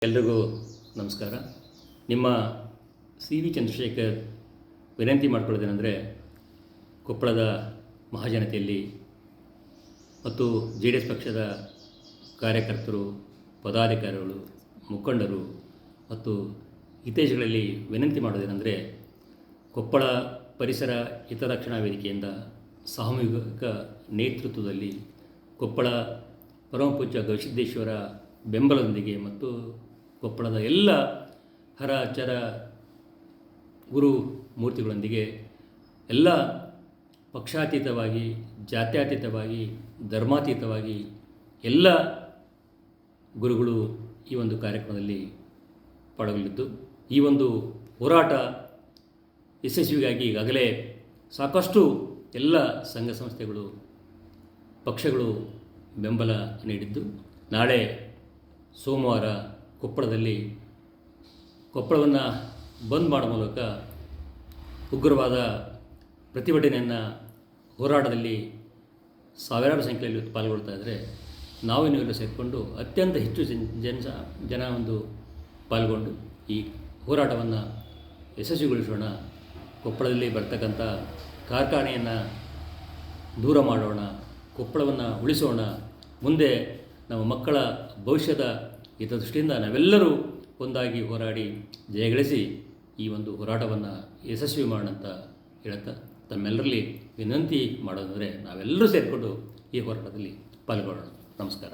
ಎಲ್ರಿಗೂ ನಮಸ್ಕಾರ. ನಿಮ್ಮ ಸಿ ವಿ ಚಂದ್ರಶೇಖರ್ ವಿನಂತಿ ಮಾಡ್ಕೊಳ್ಳೋದೇನೆಂದರೆ, ಕೊಪ್ಪಳದ ಮಹಾಜನತೆಯಲ್ಲಿ ಮತ್ತು ಜೆ ಡಿ ಎಸ್ ಪಕ್ಷದ ಕಾರ್ಯಕರ್ತರು, ಪದಾಧಿಕಾರಿಗಳು, ಮುಖಂಡರು ಮತ್ತು ಹಿತೈಷಿಗಳಲ್ಲಿ ವಿನಂತಿ ಮಾಡೋದೇನೆಂದರೆ, ಕೊಪ್ಪಳ ಪರಿಸರ ಹಿತರಕ್ಷಣಾ ವೇದಿಕೆಯಿಂದ ಸಾಮೂಹಿಕ ನೇತೃತ್ವದಲ್ಲಿ ಕೊಪ್ಪಳ ಪರಮಪೂಜ್ಯ ಗವಿಸಿದ್ದೇಶ್ವರ ಬೆಂಬಲದೊಂದಿಗೆ ಮತ್ತು ಕೊಪ್ಪಳದ ಎಲ್ಲ ಹರ ಚರ ಗುರು ಮೂರ್ತಿಗಳೊಂದಿಗೆ ಎಲ್ಲ ಪಕ್ಷಾತೀತವಾಗಿ, ಜಾತ್ಯತೀತವಾಗಿ, ಧರ್ಮಾತೀತವಾಗಿ ಎಲ್ಲ ಗುರುಗಳು ಈ ಒಂದು ಕಾರ್ಯಕ್ರಮದಲ್ಲಿ ಪಾಲ್ಗೊಳ್ಳಲಿದ್ದು, ಈ ಒಂದು ಹೋರಾಟ ಯಶಸ್ವಿಗಾಗಿ ಈಗಾಗಲೇ ಸಾಕಷ್ಟು ಎಲ್ಲ ಸಂಘ ಸಂಸ್ಥೆಗಳು, ಪಕ್ಷಗಳು ಬೆಂಬಲ ನೀಡಿದ್ದು, ನಾಳೆ ಸೋಮವಾರ ಕೊಪ್ಪಳವನ್ನು ಬಂದ್ ಮಾಡುವ ಮೂಲಕ ಉಗ್ರವಾದ ಪ್ರತಿಭಟನೆಯನ್ನು ಹೋರಾಟದಲ್ಲಿ ಸಾವಿರಾರು ಸಂಖ್ಯೆಯಲ್ಲಿ ಪಾಲ್ಗೊಳ್ತಾ ಇದ್ದರೆ, ನಾವೇನೆಲ್ಲ ಸೇರಿಕೊಂಡು ಅತ್ಯಂತ ಹೆಚ್ಚು ಜನ ಪಾಲ್ಗೊಂಡು ಈ ಹೋರಾಟವನ್ನು ಯಶಸ್ವಿಗೊಳಿಸೋಣ. ಕೊಪ್ಪಳದಲ್ಲಿ ಬರ್ತಕ್ಕಂಥ ಕಾರ್ಖಾನೆಯನ್ನು ದೂರ ಮಾಡೋಣ, ಕೊಪ್ಪಳವನ್ನು ಉಳಿಸೋಣ. ಮುಂದೆ ನಮ್ಮ ಮಕ್ಕಳ ಭವಿಷ್ಯದ ಹಿತದೃಷ್ಟಿಯಿಂದ ನಾವೆಲ್ಲರೂ ಒಂದಾಗಿ ಹೋರಾಡಿ ಜಯಗಳಿಸಿ ಈ ಒಂದು ಹೋರಾಟವನ್ನು ಯಶಸ್ವಿ ಮಾಡೋಣ ಅಂತ ಹೇಳುತ್ತಾ, ತಮ್ಮೆಲ್ಲರಲ್ಲಿ ವಿನಂತಿ ಮಾಡೋದಂದರೆ ನಾವೆಲ್ಲರೂ ಸೇರಿಕೊಂಡು ಈ ಹೋರಾಟದಲ್ಲಿ ಪಾಲ್ಗೊಳ್ಳೋಣ. ನಮಸ್ಕಾರ.